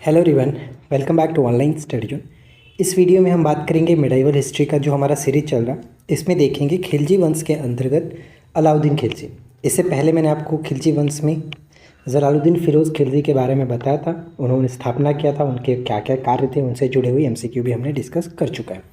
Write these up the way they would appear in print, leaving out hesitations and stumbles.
Hello everyone, welcome back to online study zone. इस video में हम बात करेंगे मिडाइवल हिस्ट्री का जो हमारा सीरीज चल रहा है। इसमें देखेंगे खिलजी वंश के अंतर्गत अलाउद्दीन खिलजी। इससे पहले मैंने आपको खिलजी वंश में जलालुद्दीन फिरोज़ खिलजी के बारे में बताया था। उन्होंने स्थापना किया था, उनके क्या क्या कार्य थे, उनसे जुड़े हुए MCQ भी हमने डिस्कस कर चुका है।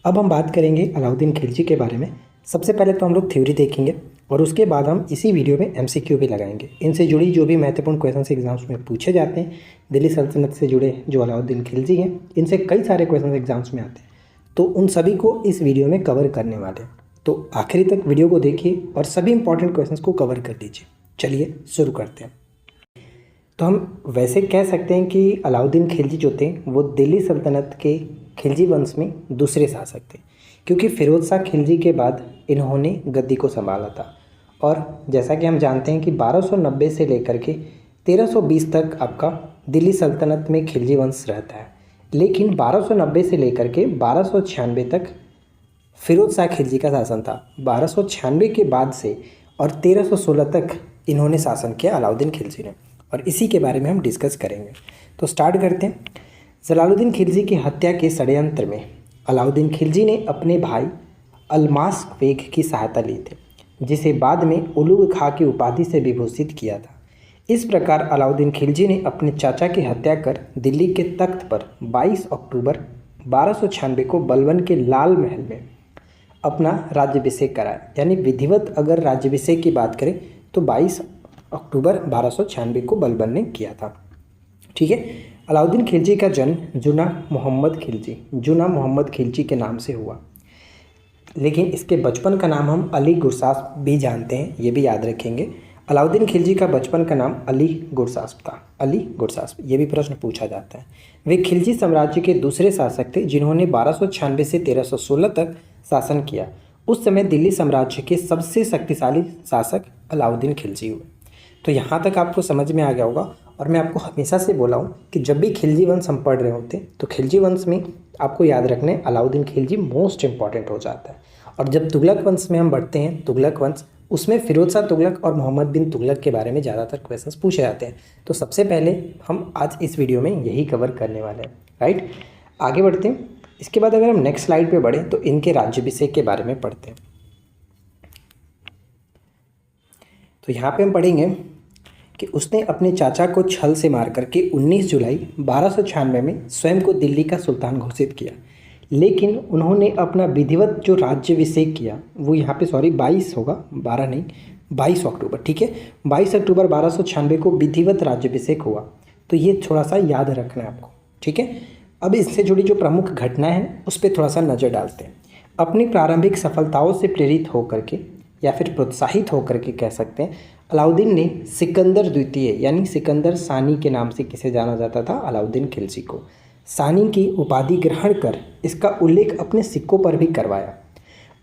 अब हम बात करेंगे अलाउद्दीन खिलजी के बारे में। सबसे पहले तो हम लोग थ्योरी देखेंगे और उसके बाद हम इसी वीडियो में MCQ भी लगाएंगे। इनसे जुड़ी जो भी महत्वपूर्ण क्वेश्चंस एग्जाम्स में पूछे जाते हैं, दिल्ली सल्तनत से जुड़े जो अलाउद्दीन खिलजी हैं, इनसे कई सारे क्वेश्चंस एग्जाम्स में आते हैं, तो उन सभी को इस वीडियो में कवर करने वाले हैं। तो आखिरी तक वीडियो को देखिए और सभी इंपॉर्टेंट क्वेश्चंस को कवर कर लीजिए। चलिए शुरू करते हैं। तो हम वैसे कह सकते हैं कि अलाउद्दीन खिलजी जो थे वो दिल्ली सल्तनत के खिलजी वंश में दूसरे शासक थे, क्योंकि फिरोज शाह खिलजी के बाद इन्होंने गद्दी को संभाला था। और जैसा कि हम जानते हैं कि 1290 से लेकर के 1320 तक आपका दिल्ली सल्तनत में खिलजी वंश रहता है, लेकिन 1290 से लेकर के 1296 तक फिरोज शाह खिलजी का शासन था। 1296 के बाद से और 1316 तक इन्होंने शासन किया अलाउद्दीन खिलजी ने, और इसी के बारे में हम डिस्कस करेंगे। तो स्टार्ट करते हैं। जलालुद्दीन खिलजी की हत्या के षड्यंत्र में अलाउद्दीन खिलजी ने अपने भाई अल्मास बेग की सहायता ली थी, जिसे बाद में उलुग खां की उपाधि से विभूषित किया था। इस प्रकार अलाउद्दीन खिलजी ने अपने चाचा की हत्या कर दिल्ली के तख्त पर 22 अक्टूबर 1296 को बलबन के लाल महल में अपना राज्याभिषेक कराया। यानी विधिवत अगर राज्याभिषेक की बात करें तो 22 अक्टूबर 1296 को बलबन ने किया था। ठीक है। अलाउद्दीन खिलजी का जन्म जुना मोहम्मद खिलजी के नाम से हुआ, लेकिन इसके बचपन का नाम हम अली गुरसास्प भी जानते हैं, ये भी याद रखेंगे। अलाउद्दीन खिलजी का बचपन का नाम अली गुरसास्प था। अली गुरसास्प, ये भी प्रश्न पूछा जाता है। वे खिलजी साम्राज्य के दूसरे शासक थे जिन्होंने 1296 से 1316 तक शासन किया। उस समय दिल्ली साम्राज्य के सबसे शक्तिशाली शासक अलाउद्दीन खिलजी हुए। तो यहाँ तक आपको समझ में आ गया होगा। और मैं आपको हमेशा से बोला हूँ कि जब भी खिलजी वंश हम पढ़ रहे होते हैं तो खिलजी वंश में आपको याद रखने अलाउद्दीन खिलजी मोस्ट इंपॉर्टेंट हो जाता है। और जब तुगलक वंश में हम बढ़ते हैं, तुगलक वंश, उसमें फिरोज शाह तुगलक और मोहम्मद बिन तुगलक के बारे में ज़्यादातर क्वेश्चंस पूछे जाते हैं। तो सबसे पहले हम आज इस वीडियो में यही कवर करने वाले हैं। राइट, आगे बढ़ते हैं। इसके बाद अगर हम नेक्स्ट स्लाइड पे बढ़ें तो इनके राज्याभिषेक के बारे में पढ़ते हैं। तो यहाँ पे हम पढ़ेंगे कि उसने अपने चाचा को छल से मार करके 19 जुलाई 1296 में स्वयं को दिल्ली का सुल्तान घोषित किया। लेकिन उन्होंने अपना विधिवत जो राज्याभिषेक किया वो यहाँ पे 22 होगा, 12 नहीं, 22 अक्टूबर। ठीक है, 22 अक्टूबर 1296 को विधिवत राज्याभिषेक हुआ। तो ये थोड़ा सा याद रखना है आपको। ठीक है। अब इससे जुड़ी जो प्रमुख घटनाएं हैं उस पर थोड़ा सा नज़र डालते हैं। अपनी प्रारंभिक सफलताओं से प्रेरित होकर के या फिर प्रोत्साहित होकर के कह सकते हैं, अलाउद्दीन ने सिकंदर द्वितीय यानी सिकंदर सानी के नाम से किसे जाना जाता था, अलाउद्दीन खिलजी को, सानी की उपाधि ग्रहण कर इसका उल्लेख अपने सिक्कों पर भी करवाया।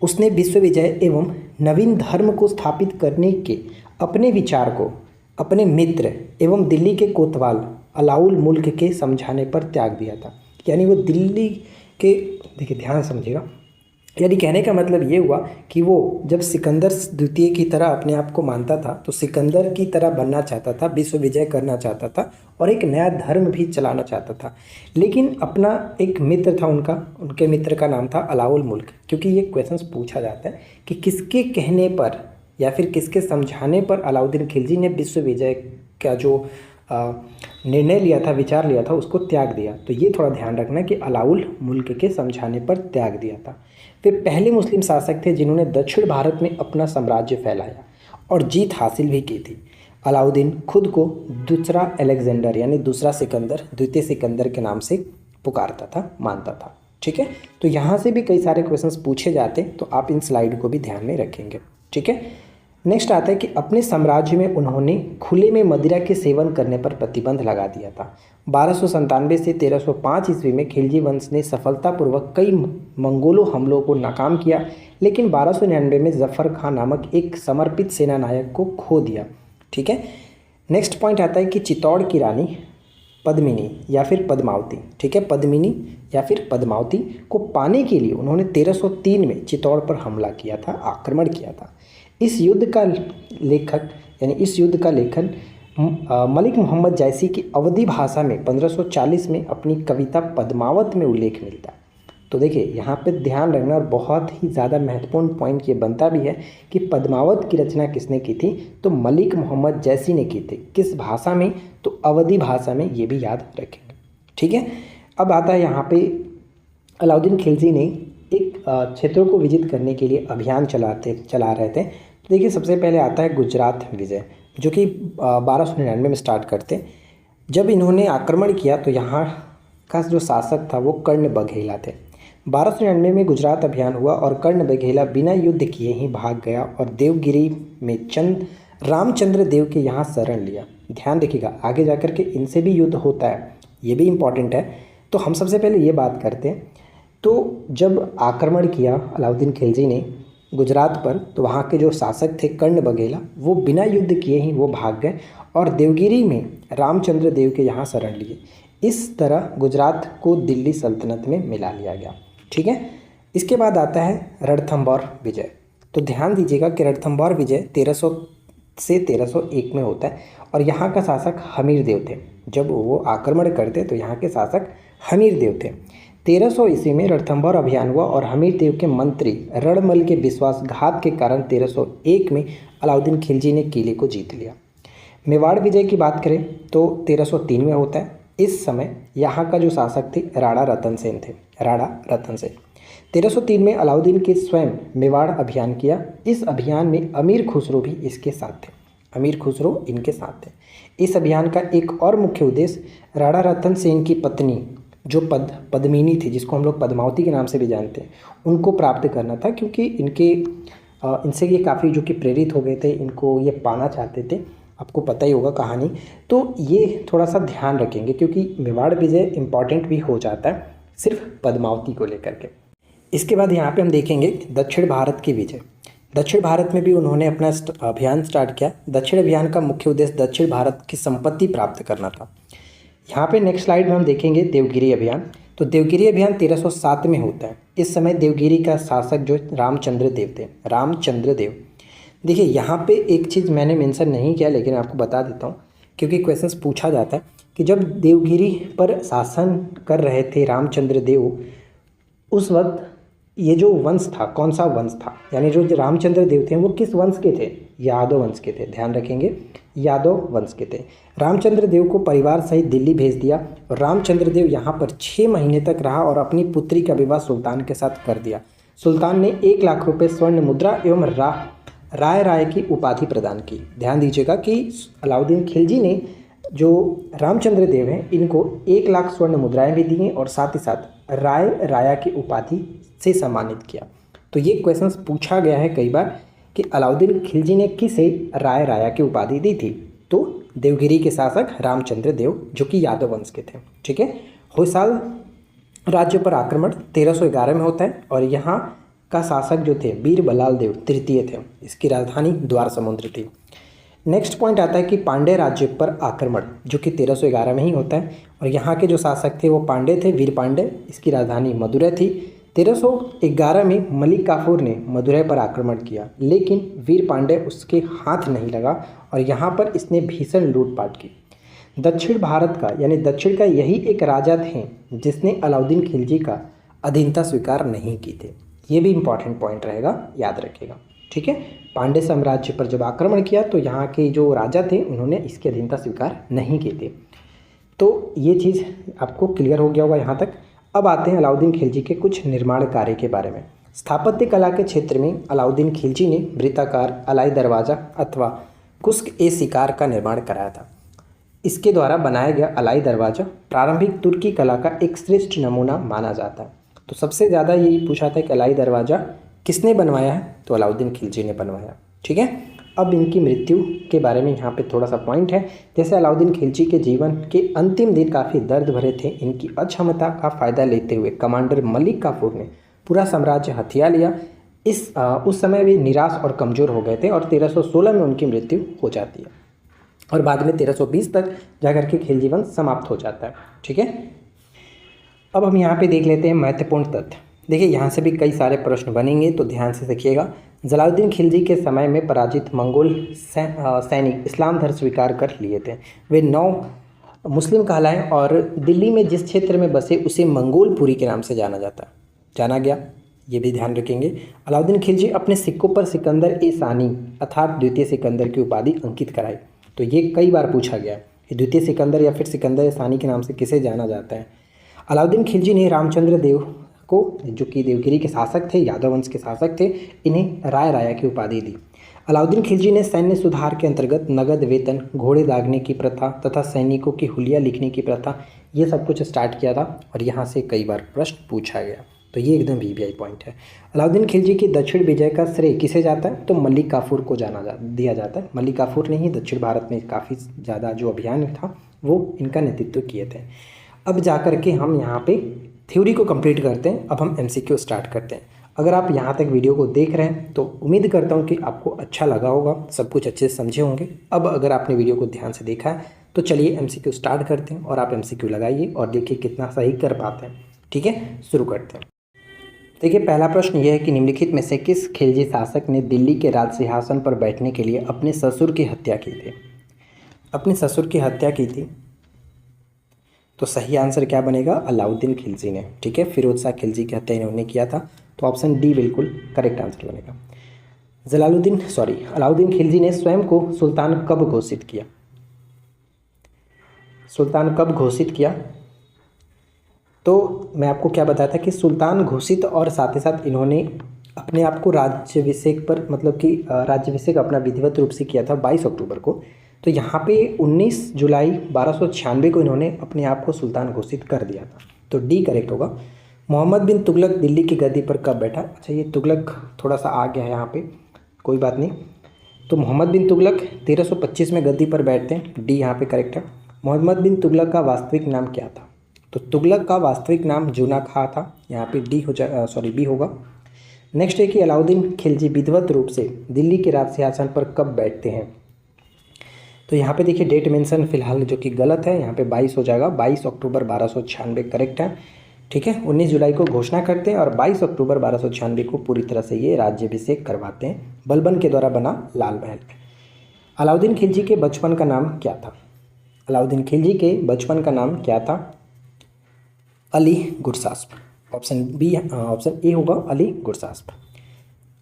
उसने विश्व विजय एवं नवीन धर्म को स्थापित करने के अपने विचार को अपने मित्र एवं दिल्ली के कोतवाल अलाउल मुल्क के समझाने पर त्याग दिया था। यानी वो दिल्ली के, देखिए ध्यान समझिएगा, यानी कहने का मतलब ये हुआ कि वो जब सिकंदर द्वितीय की तरह अपने आप को मानता था तो सिकंदर की तरह बनना चाहता था, विश्व विजय करना चाहता था और एक नया धर्म भी चलाना चाहता था। लेकिन अपना एक मित्र था उनके मित्र का नाम था अलाउल मुल्क। क्योंकि ये क्वेश्चंस पूछा जाता है कि किसके कहने पर या फिर किसके समझाने पर अलाउद्दीन खिलजी ने विश्व विजय का जो निर्णय लिया था, विचार लिया था, उसको त्याग दिया। तो ये थोड़ा ध्यान रखना कि अलाउल मुल्क के समझाने पर त्याग दिया था। वे पहले मुस्लिम शासक थे जिन्होंने दक्षिण भारत में अपना साम्राज्य फैलाया और जीत हासिल भी की थी। अलाउद्दीन खुद को दूसरा अलेक्जेंडर यानी दूसरा सिकंदर, द्वितीय सिकंदर के नाम से पुकारता था, मानता था। ठीक है। तो यहाँ से भी कई सारे क्वेश्चंस पूछे जाते, तो आप इन स्लाइड को भी ध्यान में रखेंगे। ठीक है। नेक्स्ट आता है कि अपने साम्राज्य में उन्होंने खुले में मदिरा के सेवन करने पर प्रतिबंध लगा दिया था। 1297 से 1305 ईस्वी में खिलजी वंश ने सफलतापूर्वक कई मंगोलों हमलों को नाकाम किया, लेकिन 1299 में जफ़र खां नामक एक समर्पित सेना नायक को खो दिया। ठीक है। नेक्स्ट पॉइंट आता है कि चित्तौड़ की रानी पद्मिनी या फिर पद्मावती, ठीक है, पद्मिनी या फिर पद्मावती को पाने के लिए उन्होंने 1303 में चित्तौड़ पर हमला किया था, आक्रमण किया था। इस युद्ध का लेखन मलिक मोहम्मद जैसी की अवधी भाषा में 1540 में अपनी कविता पद्मावत में उल्लेख मिलता है। तो देखिए यहाँ पे ध्यान रखना, और बहुत ही ज़्यादा महत्वपूर्ण पॉइंट ये बनता भी है कि पद्मावत की रचना किसने की थी, तो मलिक मोहम्मद जैसी ने की थी। किस भाषा में, तो अवधी भाषा में, ये भी याद रखेंगे। ठीक है, अब आता है यहाँ पे अलाउद्दीन खिलजी ने एक क्षेत्रों को विजित करने के लिए अभियान चला रहे थे। तो देखिए सबसे पहले आता है गुजरात विजय, जो कि 1299 में स्टार्ट करते। जब इन्होंने आक्रमण किया तो यहाँ का जो शासक था वो कर्ण बघेला थे। 1299 में गुजरात अभियान हुआ और कर्ण बघेला बिना युद्ध किए ही भाग गया और देवगिरी में रामचंद्र देव के यहाँ शरण लिया। ध्यान रखिएगा, आगे जाकर के इनसे भी युद्ध होता है, ये भी इम्पॉर्टेंट है। तो हम सबसे पहले ये बात करते हैं। तो जब आक्रमण किया अलाउद्दीन खिलजी ने गुजरात पर, तो वहाँ के जो शासक थे कर्ण बघेला, वो बिना युद्ध किए ही वो भाग गए और देवगिरी में रामचंद्र देव के यहाँ शरण लिए। इस तरह गुजरात को दिल्ली सल्तनत में मिला लिया गया। ठीक है, इसके बाद आता है रणथंभौर विजय। तो ध्यान दीजिएगा कि रणथंभौर विजय 1300 से 1301 में होता है और यहाँ का शासक हमीर देव थे। जब वो आक्रमण करते तो यहाँ के शासक हमीर देव थे। 1300 ईस्वी में रणथंभौर अभियान हुआ और हमीर देव के मंत्री रणमल के विश्वासघात के कारण 1301 में अलाउद्दीन खिलजी ने किले को जीत लिया। मेवाड़ विजय की बात करें तो 1303 में होता है। इस समय यहाँ का जो शासक थे राणा रतन सेन थे। 1303 में अलाउद्दीन के स्वयं मेवाड़ अभियान किया। इस अभियान में अमीर खुसरो भी इसके साथ थे। अमीर खुसरो इनके साथ थे। इस अभियान का एक और मुख्य उद्देश्य राणा रतन सेन की पत्नी जो पद्मिनी थी, जिसको हम लोग पद्मावती के नाम से भी जानते हैं, उनको प्राप्त करना था, क्योंकि इनसे ये काफ़ी जो कि प्रेरित हो गए थे, इनको ये पाना चाहते थे। आपको पता ही होगा कहानी। तो ये थोड़ा सा ध्यान रखेंगे क्योंकि मेवाड़ विजय इंपॉर्टेंट भी हो जाता है सिर्फ पद्मावती को लेकर के। इसके बाद यहाँ पे हम देखेंगे दक्षिण भारत की विजय। दक्षिण भारत में भी उन्होंने अपना अभियान स्टार्ट किया। दक्षिण अभियान का मुख्य उद्देश्य दक्षिण भारत की संपत्ति प्राप्त करना था। यहाँ पे नेक्स्ट स्लाइड में हम देखेंगे देवगिरी अभियान। तो देवगिरी अभियान 1307 में होता है। इस समय देवगिरी का शासक जो रामचंद्र देव थे, रामचंद्र देव। देखिए यहाँ पे एक चीज़ मैंने मेंशन नहीं किया, लेकिन आपको बता देता हूँ क्योंकि क्वेश्चंस पूछा जाता है कि जब देवगिरी पर शासन कर रहे थे रामचंद्र देव, उस वक्त ये जो वंश था, कौन सा वंश था, यानी जो रामचंद्र देव थे वो किस वंश के थे, यादव वंश के थे। ध्यान रखेंगे, यादव वंश के थे। रामचंद्र देव को परिवार सहित दिल्ली भेज दिया और रामचंद्र देव यहाँ पर 6 महीने तक रहा और अपनी पुत्री का विवाह सुल्तान के साथ कर दिया। सुल्तान ने 1 लाख रुपये स्वर्ण मुद्रा एवं राय की उपाधि प्रदान की। ध्यान दीजिएगा कि अलाउद्दीन खिलजी ने जो रामचंद्र देव हैं इनको 1 लाख स्वर्ण मुद्राएं भी दी और साथ ही साथ राया की उपाधि से सम्मानित किया। तो ये क्वेश्चंस पूछा गया है कई बार कि अलाउद्दीन खिलजी ने किसे राया की उपाधि दी थी, तो देवगिरी के शासक रामचंद्र देव जो कि यादव वंश के थे। ठीक है, होयसाल राज्य पर आक्रमण 1311 में होता है और यहाँ का शासक जो थे वीर बल्लाल देव तृतीय थे। इसकी राजधानी द्वार समुद्र थी। नेक्स्ट पॉइंट आता है कि पांड्य राज्य पर आक्रमण, जो कि 1311 में ही होता है और यहाँ के जो शासक थे वो पांड्य थे, वीर पांड्य। इसकी राजधानी मदुरै थी। 1311 में मलिक काफूर ने मदुरै पर आक्रमण किया, लेकिन वीर पांड्य उसके हाथ नहीं लगा और यहाँ पर इसने भीषण लूटपाट की। दक्षिण भारत का यानी दक्षिण का यही एक राजा थे जिसने अलाउद्दीन खिलजी का अधीनता स्वीकार नहीं की थी। ये भी इंपॉर्टेंट पॉइंट रहेगा, याद रखिएगा। ठीक है, पांड्य साम्राज्य पर जब आक्रमण किया तो यहाँ के जो राजा थे उन्होंने इसकी अधीनता स्वीकार नहीं की थी। तो ये चीज़ आपको क्लियर हो गया होगा यहाँ तक। अब आते हैं अलाउद्दीन खिलजी के कुछ निर्माण कार्य के बारे में। स्थापत्य कला के क्षेत्र में अलाउद्दीन खिलजी ने वृत्ताकार अलाई दरवाज़ा अथवा कुश्क-ए-शिकार का निर्माण कराया था। इसके द्वारा बनाया गया अलाई दरवाज़ा प्रारंभिक तुर्की कला का एक श्रेष्ठ नमूना माना जाता है। तो सबसे ज़्यादा यही पूछा था कि अलाई दरवाज़ा किसने बनवाया है, तो अलाउद्दीन खिलजी ने बनवाया। ठीक है, अब इनकी मृत्यु के बारे में यहाँ पे थोड़ा सा पॉइंट है। जैसे अलाउद्दीन खिलजी के जीवन के अंतिम दिन काफ़ी दर्द भरे थे। इनकी अक्षमता का फ़ायदा लेते हुए कमांडर मलिक काफूर ने पूरा साम्राज्य हथिया लिया। उस समय वे निराश और कमज़ोर हो गए थे और 1316 में उनकी मृत्यु हो जाती है और बाद में 1320 तक जाकर के खिलजी वंश समाप्त हो जाता है। ठीक है, अब हम यहाँ पे देख लेते हैं महत्वपूर्ण तथ्य। देखिए यहाँ से भी कई सारे प्रश्न बनेंगे तो ध्यान से देखिएगा। जलालुद्दीन खिलजी के समय में पराजित मंगोल सैनिक इस्लाम धर्म स्वीकार कर लिए थे। वे 9 मुस्लिम कहलाए और दिल्ली में जिस क्षेत्र में बसे उसे मंगोलपुरी के नाम से जाना गया। ये भी ध्यान रखेंगे। अलाउद्दीन खिलजी अपने सिक्कों पर सिकंदर ए सानी अर्थात द्वितीय सिकंदर की उपाधि अंकित कराई। तो ये कई बार पूछा गया है, द्वितीय सिकंदर या फिर सिकंदर ए सानी के नाम से किसे जाना जाता है। अलाउद्दीन खिलजी ने रामचंद्र देव को, जो कि देवगिरी के शासक थे, यादव वंश के शासक थे, इन्हें राय राया की उपाधि दी। अलाउद्दीन खिलजी ने सैन्य सुधार के अंतर्गत नगद वेतन, घोड़े दागने की प्रथा तथा सैनिकों की हुलिया लिखने की प्रथा, ये सब कुछ स्टार्ट किया था और यहाँ से कई बार प्रश्न पूछा गया। तो ये एकदम वीवीआई पॉइंट है। अलाउद्दीन खिलजी की दक्षिण विजय का श्रेय किसे जाता है? तो मलिक काफूर को दिया जाता है। मलिक काफूर ने ही दक्षिण भारत में काफ़ी ज़्यादा जो अभियान था वो इनका नेतृत्व किए थे। अब जा कर के हम यहाँ पे थ्योरी को कंप्लीट करते हैं। अब हम एमसीक्यू स्टार्ट करते हैं। अगर आप यहाँ तक वीडियो को देख रहे हैं तो उम्मीद करता हूँ कि आपको अच्छा लगा होगा, सब कुछ अच्छे से समझे होंगे। अब अगर आपने वीडियो को ध्यान से देखा है तो चलिए एमसीक्यू स्टार्ट करते हैं और आप एमसीक्यू लगाइए और देखिए कितना सही कर पाते हैं। ठीक है, शुरू करते हैं। देखिए, पहला प्रश्न यह है कि निम्नलिखित में से किस खिलजी शासक ने दिल्ली के राज सिंहासन पर बैठने के लिए अपने ससुर की हत्या की थी? अपने ससुर की हत्या की थी। तो सही आंसर क्या बनेगा? अलाउद्दीन खिलजी ने। ठीक है, फिरोज शाह खिलजी की हत्या इन्होंने किया था। तो ऑप्शन डी बिल्कुल करेक्ट आंसर बनेगा। अलाउद्दीन खिलजी ने स्वयं को सुल्तान कब घोषित किया? सुल्तान कब घोषित किया? तो मैं आपको क्या बताया था कि सुल्तान घोषित और साथ ही साथ इन्होंने अपने आप को राज्याभिषेक पर, मतलब कि राज्याभिषेक अपना विधिवत रूप से किया था 22 अक्टूबर को। तो यहाँ पे 19 जुलाई 1296 को इन्होंने अपने आप को सुल्तान घोषित कर दिया था। तो डी करेक्ट होगा। मोहम्मद बिन तुगलक दिल्ली की गद्दी पर कब बैठा? अच्छा, ये तुगलक थोड़ा सा आ गया है यहाँ पे, कोई बात नहीं। तो मोहम्मद बिन तुगलक 1325 में गद्दी पर बैठते हैं। डी यहाँ पे करेक्ट है। मोहम्मद बिन तुगलक का वास्तविक नाम क्या था? तो तुगलक का वास्तविक नाम जूना खां था। यहाँ पे बी होगा। नेक्स्ट है कि अलाउद्दीन खिलजी विधिवत रूप से दिल्ली के राज सिंहासन पर कब बैठते हैं? तो यहाँ पे देखिए डेट मेंशन फिलहाल जो कि गलत है, यहाँ पे 22 हो जाएगा। 22 अक्टूबर 1296 करेक्ट है। ठीक है, 19 जुलाई को घोषणा करते हैं और 22 अक्टूबर 1296 को पूरी तरह से ये राज्याभिषेक करवाते हैं। बलबन के द्वारा बना लाल महल। अलाउद्दीन खिलजी के बचपन का नाम क्या था? अलाउद्दीन खिलजी के बचपन का नाम क्या था? अली गुरसास्प। ऑप्शन ए होगा अली गुरसास्प।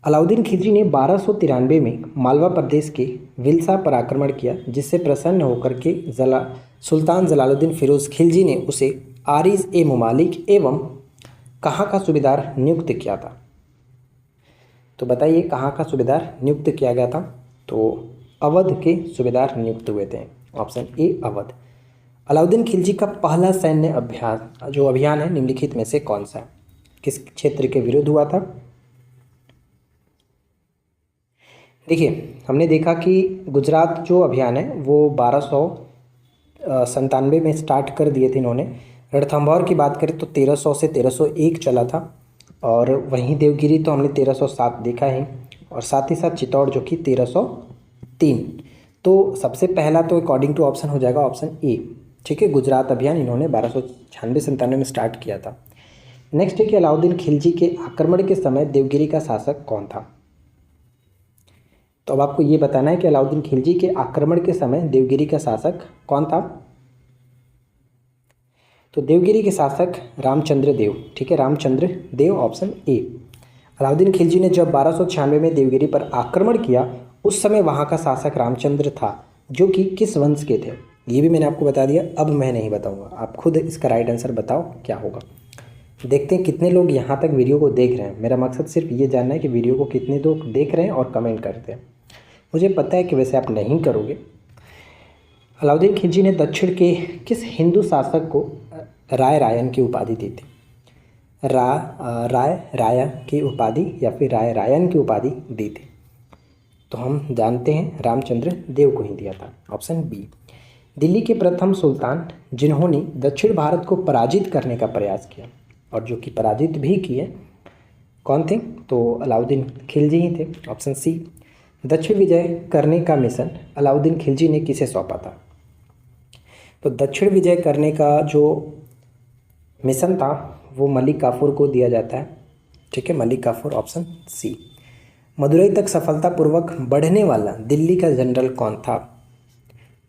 अलाउद्दीन खिलजी ने 1293 में मालवा प्रदेश के विल्सा पर आक्रमण किया, जिससे प्रसन्न होकर के सुल्तान जलालुद्दीन फिरोज खिलजी ने उसे आरिज ए ममालिक एवं कहाँ का सूबेदार नियुक्त किया था? तो बताइए कहाँ का सूबेदार नियुक्त किया गया था? तो अवध के सूबेदार नियुक्त हुए थे। Option A Awadh. अलाउद्दीन खिलजी का पहला सैन्य अभियान है निम्नलिखित में से कौन सा? किस क्षेत्र के विरुद्ध हुआ था? देखिए, हमने देखा कि गुजरात जो अभियान है वो 1297 में स्टार्ट कर दिए थे इन्होंने। रणथंभौर की बात करें तो 1300 से 1301 चला था और वहीं देवगिरी तो हमने 1307 देखा है और साथ ही साथ चित्तौड़ जो कि 1303। तो सबसे पहला तो अकॉर्डिंग टू ऑप्शन हो जाएगा ऑप्शन ए। ठीक है, गुजरात अभियान इन्होंने 1296-97 में स्टार्ट किया था। नेक्स्ट है कि अलाउद्दीन खिलजी के आक्रमण के समय देवगिरी का शासक कौन था? तो अब आपको ये बताना है कि अलाउद्दीन खिलजी के आक्रमण के समय देवगिरी का शासक कौन था? तो देवगिरी के शासक रामचंद्र देव। ठीक है, रामचंद्र देव ऑप्शन ए। अलाउद्दीन खिलजी ने जब 1296 में देवगिरी पर आक्रमण किया उस समय वहाँ का शासक रामचंद्र था, जो कि किस वंश के थे? ये भी मैंने आपको बता दिया। अब मैं नहीं बताऊंगा, आप खुद इसका राइट आंसर बताओ क्या होगा। देखते हैं कितने लोग यहाँ तक वीडियो को देख रहे हैं। मेरा मकसद सिर्फ ये जानना है कि वीडियो को कितने लोग देख रहे हैं और कमेंट करते हैं। मुझे पता है कि वैसे आप नहीं करोगे। अलाउद्दीन खिलजी ने दक्षिण के किस हिंदू शासक को राय रायन की उपाधि दी थी? राय राया की उपाधि या फिर राय रायन की उपाधि दी थी? तो हम जानते हैं रामचंद्र देव को ही दिया था। Option B. दिल्ली के प्रथम सुल्तान जिन्होंने दक्षिण भारत को पराजित करने का प्रयास किया और जो कि पराजित भी किए, कौन थे? तो अलाउद्दीन खिलजी ही थे। Option C. दक्षिण विजय करने का मिशन अलाउद्दीन खिलजी ने किसे सौंपा था? तो दक्षिण विजय करने का जो मिशन था वो मलिक काफूर को दिया जाता है। ठीक है, मलिक काफूर। Option C. मदुरई तक सफलतापूर्वक बढ़ने वाला दिल्ली का जनरल कौन था?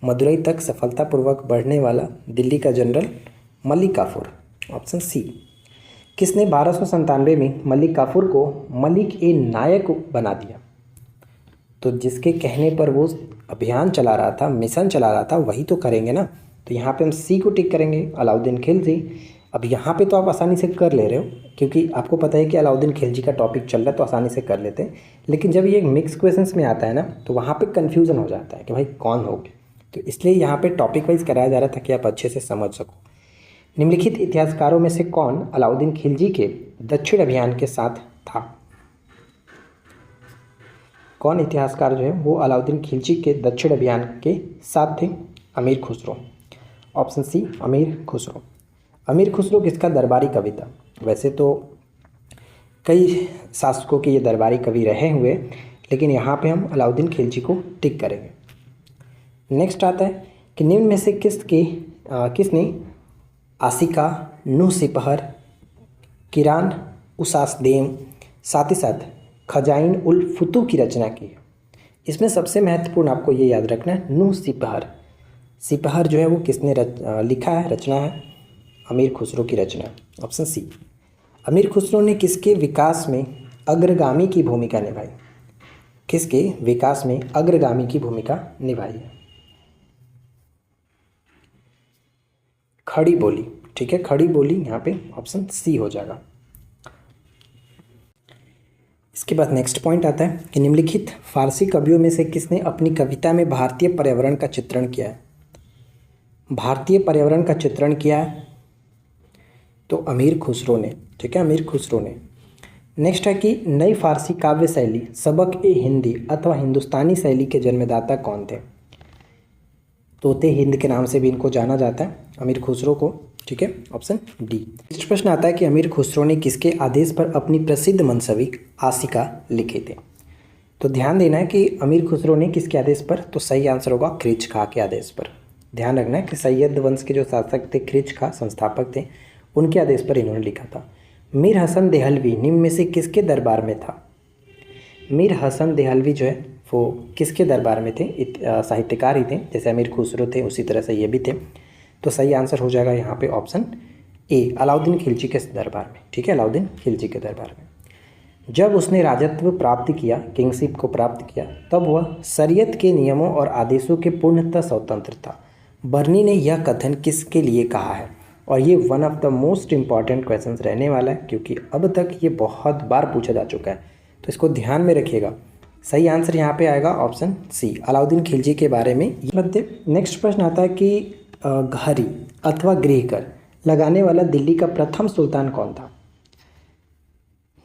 मदुरई तक सफलतापूर्वक बढ़ने वाला दिल्ली का general Malik Kafur. Option C. किसने 1297 में मलिक काफूर को मलिक ए नायक बना दिया? तो जिसके कहने पर वो अभियान चला रहा था, मिशन चला रहा था, वही तो करेंगे ना। तो यहाँ पे हम सी को टिक करेंगे, अलाउद्दीन खिलजी। अब यहाँ पे तो आप आसानी से कर ले रहे हो क्योंकि आपको पता है कि अलाउद्दीन खिलजी का टॉपिक चल रहा है, तो आसानी से कर लेते हैं। लेकिन जब ये मिक्स क्वेश्चंस में आता है ना, तो वहाँ पे कन्फ्यूज़न हो जाता है कि भाई कौन होगा। तो इसलिए यहाँ पे टॉपिक वाइज कराया जा रहा था कि आप अच्छे से समझ सको। निम्नलिखित इतिहासकारों में से कौन अलाउद्दीन खिलजी के दक्षिण अभियान के साथ था? कौन इतिहासकार जो है वो अलाउद्दीन खिलजी के दक्षिण अभियान के साथ थे? अमीर खुसरो। ऑप्शन सी, अमीर खुसरो। अमीर खुसरो किसका दरबारी कवि था? वैसे तो कई शासकों के ये दरबारी कवि रहे हुए, लेकिन यहाँ पे हम अलाउद्दीन खिलजी को टिक करेंगे। नेक्स्ट आता है कि निम्न में से किसने आसिका, नूह सिपहर, किरान उसासदेम, साथ ही साथ खजाइन उल फुतू की रचना की है? इसमें सबसे महत्वपूर्ण आपको ये याद रखना है, नूह सिपहर। सिपहर जो है वो किसने लिखा है, रचना है? अमीर खुसरो की रचना। Option C. अमीर खुसरो ने किसके विकास में अग्रगामी की भूमिका निभाई? किसके विकास में अग्रगामी की भूमिका निभाई है? खड़ी बोली। ठीक है, खड़ी बोली यहाँ पे ऑप्शन सी हो जाएगा। इसके बाद नेक्स्ट पॉइंट आता है कि निम्नलिखित फारसी कवियों में से किसने अपनी कविता में भारतीय पर्यावरण का चित्रण किया है? भारतीय पर्यावरण का चित्रण किया है तो अमीर खुसरो ने। ठीक है, अमीर खुसरो ने। नेक्स्ट है कि नई फारसी काव्य शैली सबक ए हिंदी अथवा हिंदुस्तानी शैली के जन्मदाता कौन थे? तोते हिंद के नाम से भी इनको जाना जाता है, अमीर खुसरो को। ठीक है, ऑप्शन डी। नेक्स्ट प्रश्न आता है कि अमीर खुसरो ने किसके आदेश पर अपनी प्रसिद्ध मनसबी आसिका लिखे थे? तो ध्यान देना है कि अमीर खुसरो ने किसके आदेश पर, तो सही आंसर होगा ख्रिच खां के आदेश पर। ध्यान रखना है कि सैयद वंश के जो शासक थे, ख्रिच खां संस्थापक थे, उनके आदेश पर इन्होंने लिखा था। मीर हसन देहलवी निम्न में से किसके दरबार में था? मीर हसन देहलवी जो है वो किसके दरबार में थे? साहित्यकार ही थे, जैसे अमीर खुसरो थे उसी तरह से ये भी थे। तो सही आंसर हो जाएगा यहाँ पे ऑप्शन ए, अलाउद्दीन खिलजी के दरबार में। ठीक है, अलाउद्दीन खिलजी के दरबार में। जब उसने राजत्व प्राप्त किया, किंगशिप को प्राप्त किया, तब वह शरीयत के नियमों और आदेशों के पूर्णतः स्वतंत्र था। बर्नी ने यह कथन किसके लिए कहा है? और ये one of the most important question रहने वाला है क्योंकि अब तक ये बहुत बार पूछा जा चुका है, तो इसको ध्यान में रखिएगा। सही आंसर यहाँ पे आएगा ऑप्शन सी, अलाउद्दीन खिलजी के बारे में। नेक्स्ट प्रश्न आता है कि घड़ी अथवा गृहकर लगाने वाला दिल्ली का प्रथम सुल्तान कौन था?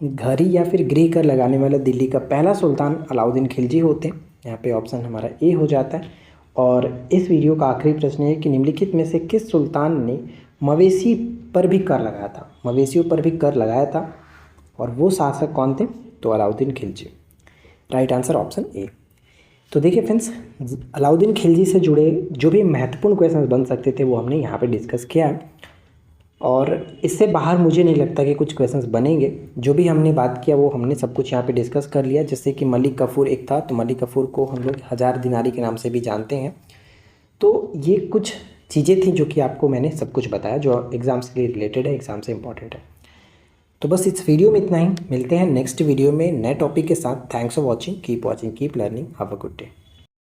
घड़ी या फिर गृहकर लगाने वाला दिल्ली का पहला सुल्तान अलाउद्दीन खिलजी होते हैं। यहाँ पे ऑप्शन हमारा ए हो जाता है। और इस वीडियो का आखिरी प्रश्न है कि निम्नलिखित में से किस सुल्तान ने मवेशी पर भी कर लगाया था? मवेशियों पर भी कर लगाया था और वो शासक कौन थे? तो Alauddin Khilji. Right answer option A. तो देखिए फ्रेंड्स, अलाउद्दीन खिलजी से जुड़े जो भी महत्वपूर्ण क्वेश्चन बन सकते थे वो हमने यहाँ पे डिस्कस किया है, और इससे बाहर मुझे नहीं लगता कि कुछ क्वेश्चंस बनेंगे। जो भी हमने बात किया वो हमने सब कुछ यहाँ पे डिस्कस कर लिया। जैसे कि मलिक काफूर एक था, तो मलिक काफूर को हम लोग 1000 दिनारी के नाम से भी जानते हैं। तो ये कुछ चीज़ें थी जो कि आपको मैंने सब कुछ बताया, जो एग्ज़ाम्स के लिए रिलेटेड है, एग्ज़ाम से इंपॉर्टेंट है। तो बस इस वीडियो में इतना ही। मिलते हैं नेक्स्ट वीडियो में नए टॉपिक के साथ। Thanks for watching, keep learning, have a good day.